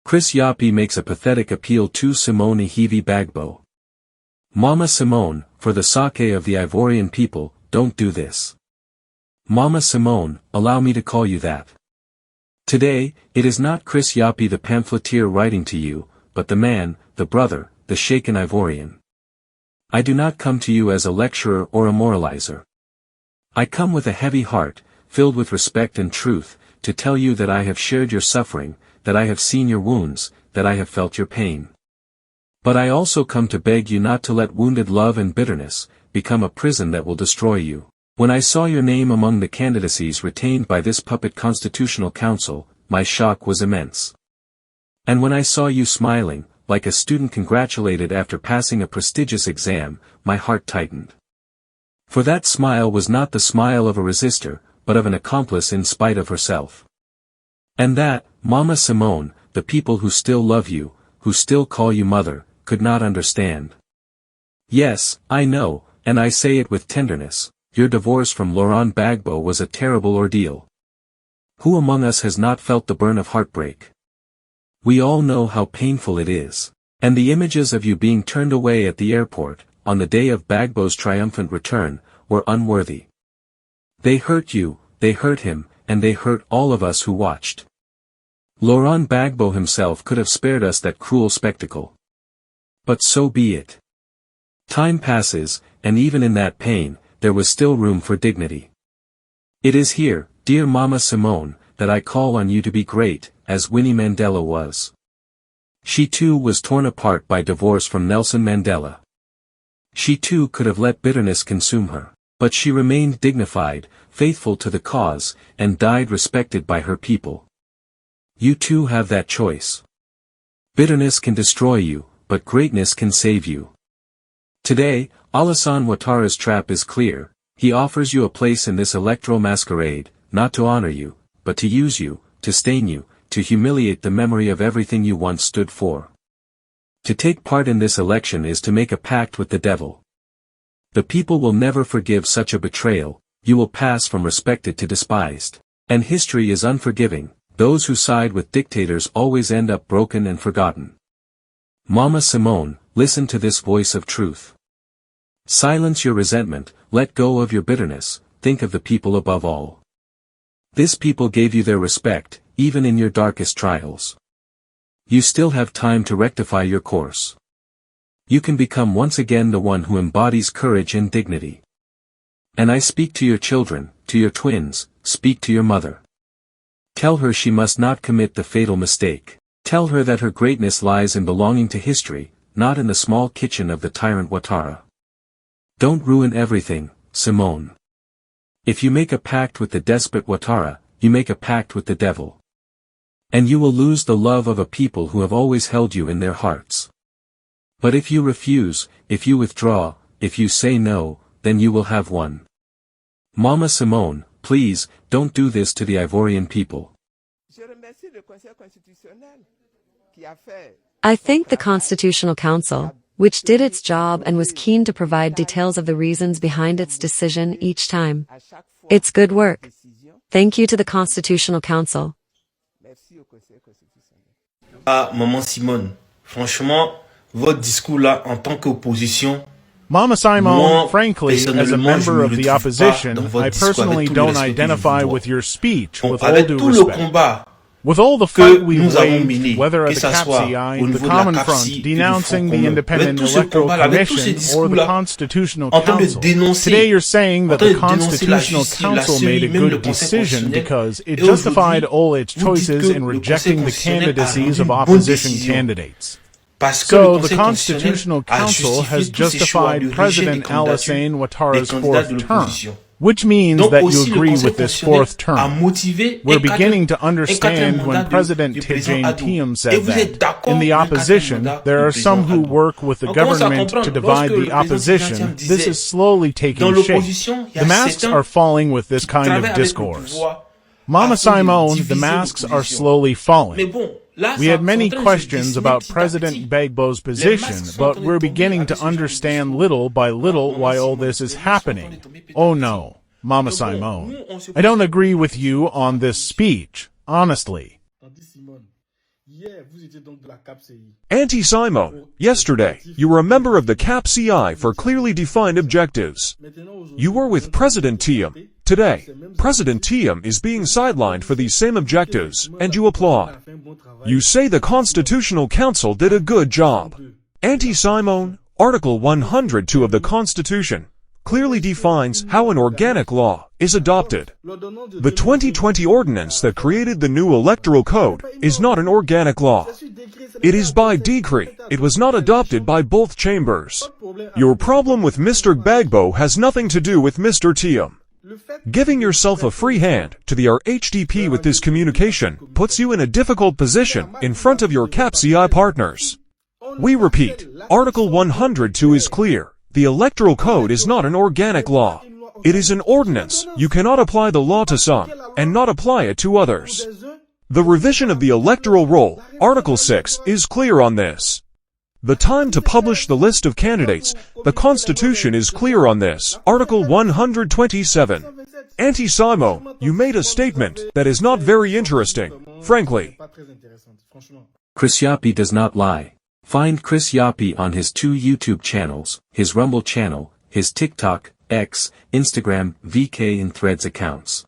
Chris Yapi makes a pathetic appeal to Simone Iheve Bagbo. Mama Simone, for the sake of the Ivorian people, don't do this. Mama Simone, allow me to call you that. Today, it is not Chris Yapi the pamphleteer writing to you, but the man, the brother, the shaken Ivorian. I do not come to you as a lecturer or a moralizer. I come with a heavy heart, filled with respect and truth, to tell you that I have shared your suffering, that I have seen your wounds, that I have felt your pain. But I also come to beg you not to let wounded love and bitterness become a prison that will destroy you. When I saw your name among the candidacies retained by this puppet Constitutional Council, my shock was immense. And when I saw you smiling, like a student congratulated after passing a prestigious exam, my heart tightened. For that smile was not the smile of a resistor, but of an accomplice in spite of herself. And that, Mama Simone, the people who still love you, who still call you mother, could not understand. Yes, I know, and I say it with tenderness, your divorce from Laurent Gbagbo was a terrible ordeal. Who among us has not felt the burn of heartbreak? We all know how painful it is. And the images of you being turned away at the airport, on the day of Gbagbo's triumphant return, were unworthy. They hurt you, they hurt him, and they hurt all of us who watched. Laurent Gbagbo himself could have spared us that cruel spectacle. But so be it. Time passes, and even in that pain, there was still room for dignity. It is here, dear Mama Simone, that I call on you to be great, as Winnie Mandela was. She too was torn apart by divorce from Nelson Mandela. She too could have let bitterness consume her, but she remained dignified, faithful to the cause, and died respected by her people. You too have that choice. Bitterness can destroy you, but greatness can save you. Today, Alassane Ouattara's trap is clear. He offers you a place in this electoral masquerade, not to honor you, but to use you, to stain you, to humiliate the memory of everything you once stood for. To take part in this election is to make a pact with the devil. The people will never forgive such a betrayal, you will pass from respected to despised. And history is unforgiving, those who side with dictators always end up broken and forgotten. Mama Simone, listen to this voice of truth. Silence your resentment, let go of your bitterness, think of the people above all. This people gave you their respect, even in your darkest trials. You still have time to rectify your course. You can become once again the one who embodies courage and dignity. And I speak to your children, to your twins, speak to your mother. Tell her she must not commit the fatal mistake. Tell her that her greatness lies in belonging to history, not in the small kitchen of the tyrant Ouattara. Don't ruin everything, Simone. If you make a pact with the despot Ouattara, you make a pact with the devil. And you will lose the love of a people who have always held you in their hearts. But if you refuse, if you withdraw, if you say no, then you will have won. Mama Simone, please, don't do this to the Ivorian people. I thank the Constitutional Council, which did its job and was keen to provide details of the reasons behind its decision each time. It's good work. Thank you to the Constitutional Council. Ah, Maman Simone, franchement, votre discours là, en tant qu'opposition, Mama Simone, frankly, as a personnellement, member of je me the retrouve pas opposition, dans votre I discours personally avec tout le don't respect que je identify vous dois. with your speech, Bon, with all avec due tout le respect. combat With all the que fight we've nous avons waged, mené, whether at que the ça soit CAPCI, au the niveau de la Common Front, CAPCI, denouncing et the du Front Independent commun, avec tout ce Electoral combat, avec tous ces Commission, or the discours-là, Constitutional en train de Council, dénoncer, today you're saying that en train the de dénoncer la Constitutional justice, la Council made a CEI, même le good Conseil decision constitutionnel. because it Et aujourd'hui, justified all its vous dites choices que in le rejecting Conseil the constitutionnel a candidacies rendu of une bonne opposition décision. candidates. Parce que So le the Conseil Constitutional constitutionnel a Council has justifié tous ces choix justified de rejet des President candidatures Alassane des Ouattara's candidats de fourth term, l'opposition. which means Donc that you aussi le agree Conseil with this constitutionnel fourth a term. motivé We're un quatrième beginning to understand mandat when President du président Tidjane Adou. Thiam Et said vous êtes that. d'accord In the avec le quatrième opposition, mandat there du are some président who Adou. work with the On commence à government comprendre, to divide lorsque the le président opposition. Tidjane This disait, is slowly dans taking shape. l'opposition, il y a The masks certains are falling with this qui kind travaillent of avec le discourse. pouvoir Mama afin de Simone, diviser the masks are l'opposition. slowly Mais falling. bon, là, We ça- had many c'est en train de se questions dessiner about petit à President petit. Gbagbo's position, but we're beginning to understand little by little why all this is happening. Oh no, Mama Simone. I don't agree with you on this speech, honestly. Anti-Simone, yesterday, you were a member of the CAP-CI for clearly defined objectives. You were with President Thiam. Today, President Thiam is being sidelined for these same objectives, and you applaud. You say the Constitutional Council did a good job. Anti-Simone, Article 102 of the Constitution clearly defines how an organic law is adopted. The 2020 ordinance that created the new electoral code is not an organic law. It is by decree. It was not adopted by both chambers. Your problem with Mr. Gbagbo has nothing to do with Mr. Thiam. Giving yourself a free hand to the RHDP with this communication puts you in a difficult position in front of your CAP-CI partners. We repeat, Article 102 is clear. The Electoral Code is not an organic law. It is an ordinance. You cannot apply the law to some, and not apply it to others. The revision of the electoral roll, Article 6, is clear on this. The time to publish the list of candidates, the Constitution is clear on this, Article 127. Anti-Simone, you made a statement that is not very interesting, frankly. Chris Yapi does not lie. Find Chris Yapi on his 2 YouTube channels, his Rumble channel, his TikTok, X, Instagram, VK and Threads accounts.